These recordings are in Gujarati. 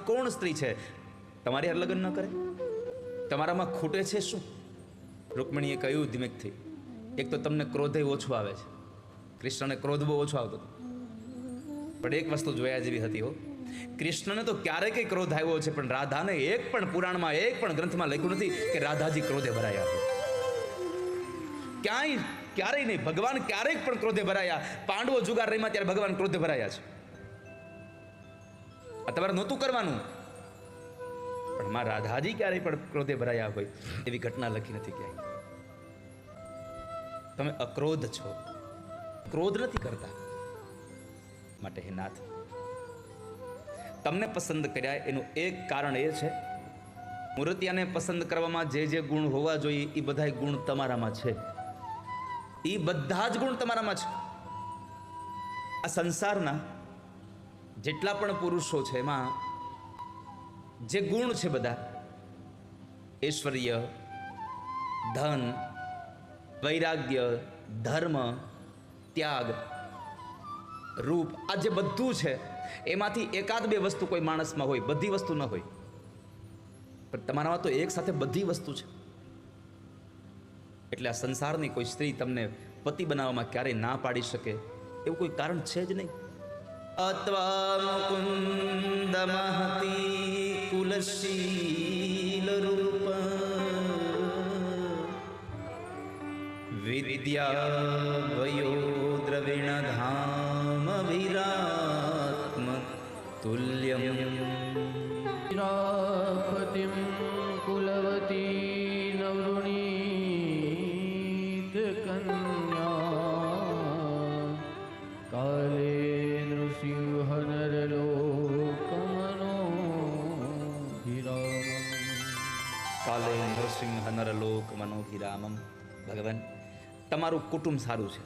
કોણ સ્ત્રી છે તમારી હારે લગ્ન ન કરે? તમારામાં ખૂટે છે શું? રૂકમણીએ કહ્યું ધીમેકથી, એક તો તમને ક્રોધે ઓછો આવે છે. કૃષ્ણને ક્રોધ બહુ ઓછો આવતો હતો, પણ એક વસ્તુ જોયા જેવી હતી હો. કૃષ્ણને તો ક્યારેક ક્રોધ આવ્યો છે, પણ રાધાને એક પણ પુરાણમાં એક પણ ગ્રંથમાં લખ્યું નથી કે રાધાજી ક્રોધે ભરાયા હતા. ક્યારેય નહીં. ભગવાન ક્યારેક પણ ક્રોધે ભરાયા? પાંડવો જુગાર રહીમાં ત્યારે ભગવાન ક્રોધે ભરાયા છે. આ તમારે નહોતું કરવાનું, પણ માં રાધાજી ક્યારેય પણ ક્રોધે ભરાયા હોય એવી ઘટના લખી નથી ક્યાંય. તમે અક્રોધ છો, ક્રોધ નથી કરતા. માટે હે નાથ, તમને પસંદ કર્યા એનું એક કારણ એ છે, મૂર્તિયાને પસંદ કરવામાં જે જે ગુણ હોવા જોઈએ એ બધા ગુણ તમારામાં છે. એ બધા જ ગુણ તમારામાં છે. આ સંસારના જેટલા પણ પુરુષો છે એમાં જે ગુણ છે બધા, ઐશ્વર્ય, ધન, વૈરાગ્ય, ધર્મ, ત્યાગ, રૂપ, આ જે બધું છે એમાંથી એકાદ બે વસ્તુ કોઈ માણસમાં હોય, બધી વસ્તુ ન હોય. પણ તમારામાં તો એક સાથે બધી વસ્તુ છે. એટલે આ સંસારની કોઈ સ્ત્રી તમને પતિ બનાવવામાં ક્યારેય ના પાડી શકે એવું કોઈ કારણ છે જ નહીં. અત્વા મુકુંદ મહતી કુલશીલ રૂપ વિદ્યા વયો દ્રવિણ ધામ વિરાત્મ તુલ્યમ વિરાપતિમ કુલવતી નવૃણીત કન્યા કાલે નૃસિંહ નરલોકમનો વિરામમ. કાલે નૃસિંહ નરલોક મનોભિરામમ. ભગવાન, તમારું કુટુંબ સારું છે.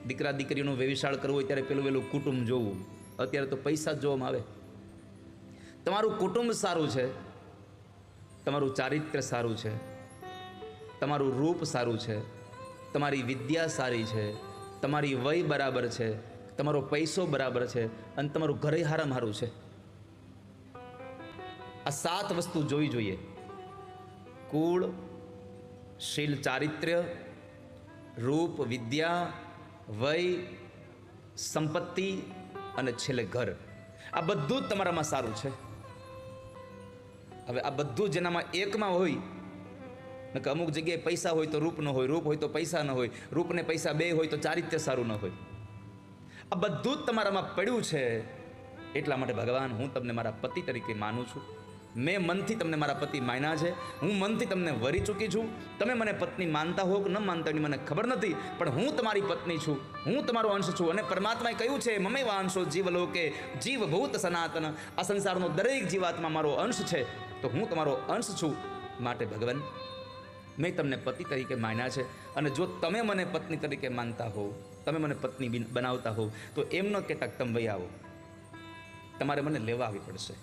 દીકરા દીકરીનું વ્યવિશાળ કરવું હોય ત્યારે પેલું કુટુંબ જોવું. અત્યારે તો પૈસા જ જોવામાં આવે. તમારું કુટુંબ સારું છે, તમારું ચારિત્ર્ય સારું છે, તમારું રૂપ સારું છે, તમારી વિદ્યા સારી છે, તમારી વય બરાબર છે, તમારો પૈસો બરાબર છે, અને તમારું ઘરે હારામ હારું છે. આ 7 વસ્તુ જોવી જોઈએ: કુળ, શીલ, ચારિત્ર્ય, રૂપ, વિદ્યા, વય, સંપત્તિ અને છેલ્લે ઘર. આ બધું જ તમારામાં સારું છે. હવે આ બધું જેનામાં એકમાં હોય, કે અમુક જગ્યાએ પૈસા હોય તો રૂપ ન હોય, રૂપ હોય તો પૈસા ન હોય, રૂપ ને પૈસા બે હોય તો ચારિત્ર્ય સારું ન હોય. આ બધું જ તમારામાં પડ્યું છે. એટલા માટે ભગવાન, હું તમને મારા પતિ તરીકે માનું છું. મેં મનથી તમને મારા પતિ માન્યા છે. હું મનથી તમને વરી ચૂકી છું. તમે મને પત્ની માનતા હો કે ન માનતા એની મને ખબર નથી, પણ હું તમારી પત્ની છું. હું તમારો અંશ છું. અને પરમાત્માએ કહ્યું છે, મમે વાંશો જીવલોકે જીવભૂત સનાતન. આ સંસારનો દરેક જીવાત્મા મારો અંશ છે, તો હું તમારો અંશ છું. માટે ભગવાન, મેં તમને પતિ તરીકે માન્યા છે. અને જો તમે મને પત્ની તરીકે માનતા હો, તમે મને પત્ની બનાવતા હો, તો એમ ન કહેતા તમે વહી આવો, તમારે મને લેવા આવી પડશે.